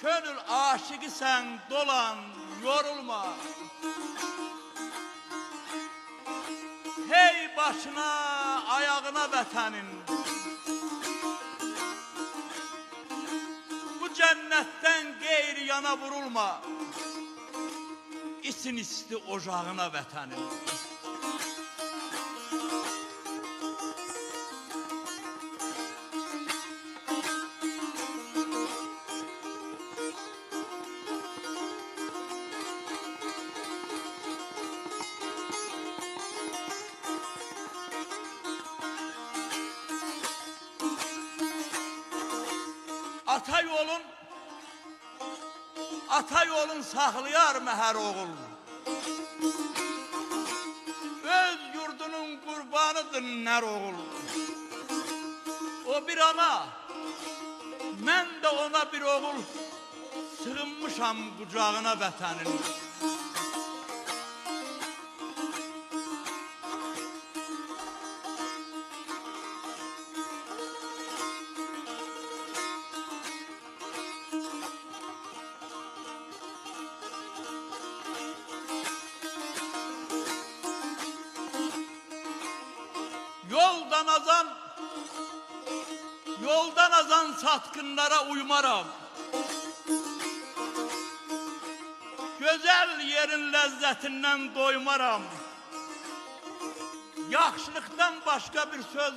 Könül aşığı sen dolan, yorulma. Hey başına, ayağına vətənin. Bu cennetten geyri yana vurulma. İsin isti ocağına vətənin. Ata yolun saxlayar məhər oğul. Öz yurdunun qurbanıdır nər oğul. O bir ana, mən də ona bir oğul, sığınmışam qucağına vətənin. Yoldan azan satqınlara uymaram. Gözəl yerin ləzzətindən doymaram. Yaxşılıqdan başqa bir söz